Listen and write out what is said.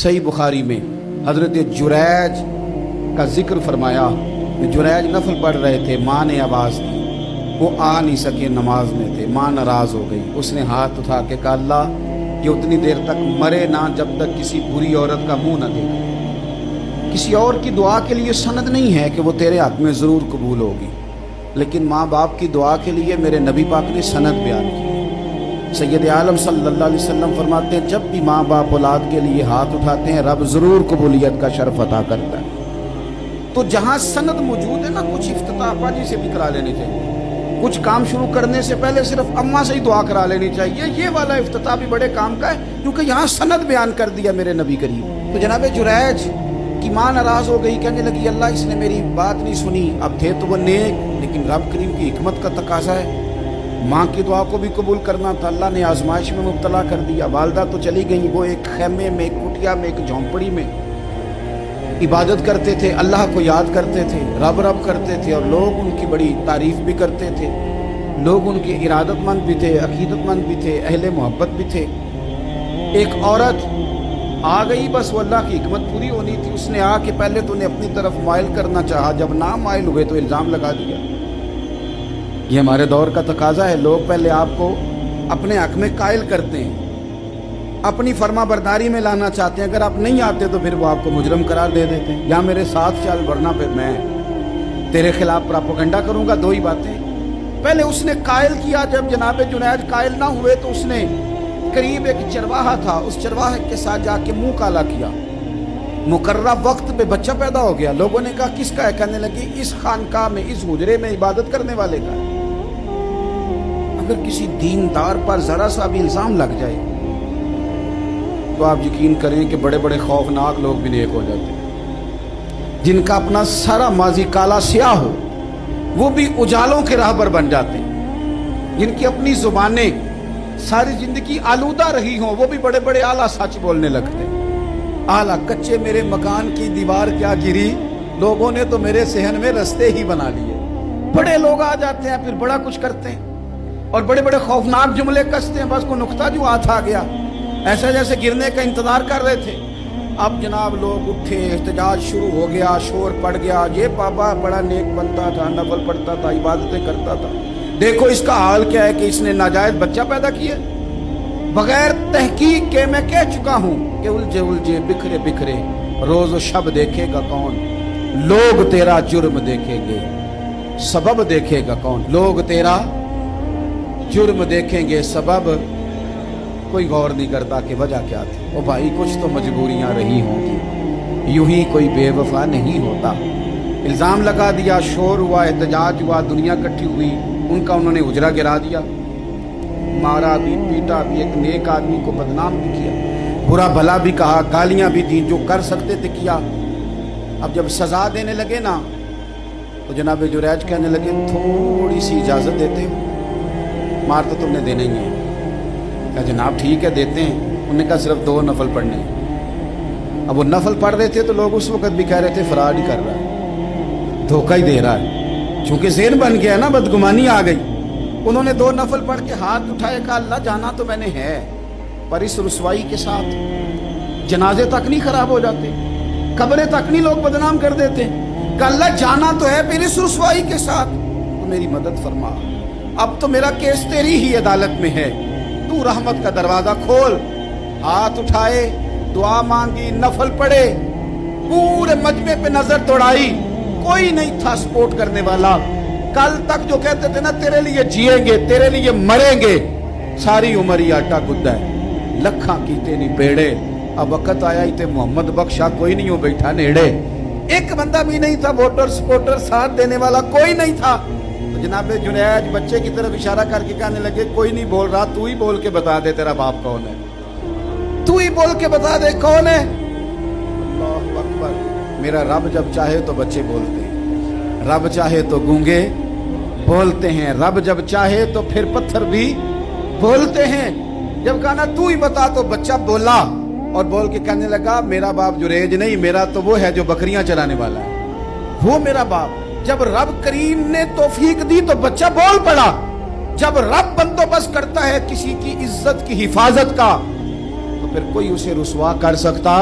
सही बुखारी में हजरत जुरैज का जिक्र फरमाया कि जुरैज नफल पढ़ रहे थे, माँ ने आवाज़ दी, वो आ नहीं सके, नमाज में थे, माँ नाराज़ हो गई। उसने हाथ उठा के कहा, अल्लाह ये उतनी देर तक मरे ना जब तक किसी बुरी औरत का मुंह न देखे। किसी और की दुआ के लिए सनद नहीं है कि वो तेरे हक में ज़रूर कबूल होगी, लेकिन माँ बाप की दुआ के लिए मेरे नबी पाक ने सनद बयान की। सैयद आलम सल्लल्लाहु अलैहि वसल्लम फरमाते हैं, जब भी माँ बाप औलाद के लिए हाथ उठाते हैं रब ज़रूर कबूलियत का शर्फ अता करता है। तो जहाँ सनद मौजूद है ना, कुछ इफ्तिताह अब्बा जी से भी करा लेनी चाहिए, कुछ काम शुरू करने से पहले सिर्फ अम्मा से ही दुआ करा लेनी चाहिए। ये वाला इफ्तिताह भी बड़े काम का है, क्योंकि यहाँ सनद बयान कर दिया मेरे नबी करीम। तो जनाब जुरैज की माँ नाराज़ हो गई, कहने लगी अल्लाह इसने मेरी बात नहीं सुनी। अब थे तो वो नेक, लेकिन रब करीम की हिकमत का तकाजा है, माँ की दुआ को भी कबूल करना था। अल्लाह ने आजमाइश में मुब्तला कर दिया। वालदा तो चली गई, वो एक खेमे में, एक कुटिया में, एक झोंपड़ी में इबादत करते थे, अल्लाह को याद करते थे, रब रब करते थे, और लोग उनकी बड़ी तारीफ भी करते थे। लोग उनके इरादतमंद भी थे, अकीदतमंद भी थे, अहले मोहब्बत भी थे। एक औरत आ गई, बस वो अल्लाह की हिकमत पूरी होनी थी। उसने आके पहले तो उन्हें अपनी तरफ माइल करना चाहा, जब ना माइल हुए तो इल्ज़ाम लगा दिया। ये हमारे दौर का तकाजा है, लोग पहले आपको अपने हक में कायल करते हैं, अपनी फर्मा बरदारी में लाना चाहते हैं। अगर आप नहीं आते तो फिर वो आपको मुजरम करार दे देते हैं, या मेरे साथ चल वरना फिर मैं तेरे खिलाफ प्रोपेगेंडा करूंगा। दो ही बातें। पहले उसने कायल किया, जब जनाब जुनैद कायल ना हुए तो उसने करीब एक चरवाहा था, उस चरवाहे के साथ जाके मुंह काला किया। मुकर्रर वक्त पे बच्चा पैदा हो गया। लोगों ने कहा किसका है? कहने लगी इस खानकाह में, इस हुजरे में इबादत करने वाले का है। अगर किसी दीनदार पर जरा सा भी इल्जाम लग जाए तो आप यकीन करें कि बड़े बड़े खौफनाक लोग भी नेक हो जाते हैं। जिनका अपना सारा माजी काला स्याह हो वो भी उजालों के राहबर बन जाते हैं। जिनकी अपनी जुबानें सारी जिंदगी आलूदा रही हों वो भी बड़े बड़े आला सच बोलने लगते हैं। आला कच्चे मेरे मकान की दीवार क्या गिरी, लोगों ने तो मेरे सहन में रस्ते ही बना लिए। बड़े लोग आ जाते हैं, फिर बड़ा कुछ करते हैं और बड़े बड़े खौफनाक जुमले कसते हैं। बस को नुक्ता जो हाथ आ गया, ऐसा जैसे गिरने का इंतजार कर रहे थे। अब जनाब लोग उठे, एहतजाज शुरू हो गया, शोर पड़ गया। ये बाबा बड़ा नेक बनता था, नफल पढ़ता था, इबादतें करता था, देखो इसका हाल क्या है कि इसने नाजायज बच्चा पैदा किया। बगैर तहकीक के मैं कह चुका हूं कि उलझे उलझे बिखरे बिखरे रोज शब देखेगा कौन, लोग तेरा जुर्म देखेंगे सबब देखेगा कौन। लोग तेरा जुर्म देखेंगे सबब, कोई गौर नहीं करता कि वजह क्या थी। ओ भाई कुछ तो मजबूरियां रही होंगी, यूं ही कोई बेवफा नहीं होता। इल्ज़ाम लगा दिया, शोर हुआ, एहतजाज हुआ, दुनिया इकट्ठी हुई, उनका उन्होंने उजरा गिरा दिया, मारा भी, पीटा भी, एक नेक आदमी को बदनाम भी किया, बुरा भला भी कहा, गालियां भी दी, जो कर सकते थे किया। अब जब सजा देने लगे ना तो जनाब जुरैज कहने लगे थोड़ी सी इजाज़त देते हो, मार तो तुमने देना ही है। कहा जनाब ठीक है देते हैं। उन्होंने कहा सिर्फ 2 नफल पढ़ने। अब वो नफल पढ़ रहे थे तो लोग उस वक्त भी कह रहे थे फराड ही कर रहा है, धोखा ही दे रहा है। चूंकि ज़ेन बन गया ना, बदगुमानी आ गई। उन्होंने 2 नफल पढ़ के हाथ उठाए, कहा अल्लाह जाना तो मैंने है, पर इस रुसवाई के साथ जनाजे तक नहीं खराब हो जाते, कब्रें तक नहीं लोग बदनाम कर देते। कहा अल्लाह जाना तो है, फिर इस रुसवाई के साथ तो मेरी मदद फरमा। अब तो मेरा केस तेरी ही अदालत में है, तू रहमत का दरवाजा खोल। हाथ उठाए, दुआ मांगी, नफल पढ़े, पूरे मजमे पे नजर दौड़ाई, कोई नहीं था सपोर्ट करने वाला। कल तक जो कहते थे ना तेरे लिए जिएंगे, तेरे लिए मरेंगे, सारी उम्र ही आटा गुद्दा है, लखा कीते नहीं बेड़े। अब वक्त आया ही ते मोहम्मद बख्शा कोई नहीं हो बैठा नेड़े। एक बंदा भी नहीं था, वोटर सपोर्टर साथ देने वाला कोई नहीं था। तो जनाब जुनैद बच्चे की तरफ इशारा करके कहने लगे कोई नहीं बोल रहा, तू ही बोल के बता दे तेरा बाप कौन है, तू ही बोल के बता दे कौन है। अल्लाहु अकबर। मेरा रब जब चाहे तो बच्चे बोलते हैं, रब चाहे तो गूंगे बोलते हैं, रब जब चाहे तो फिर पत्थर भी बोलते हैं। जब कहा ना तू ही बता तो बच्चा बोला और बोल के कहने लगा मेरा बाप जुरैज नहीं, मेरा तो वो है जो बकरियां चराने वाला है, वो मेरा बाप। जब रब करीम ने तौफीक दी तो बच्चा बोल पड़ा। जब रब बंदोबस्त करता है किसी की इज्जत की हिफाजत का तो फिर कोई उसे रुसवा कर सकता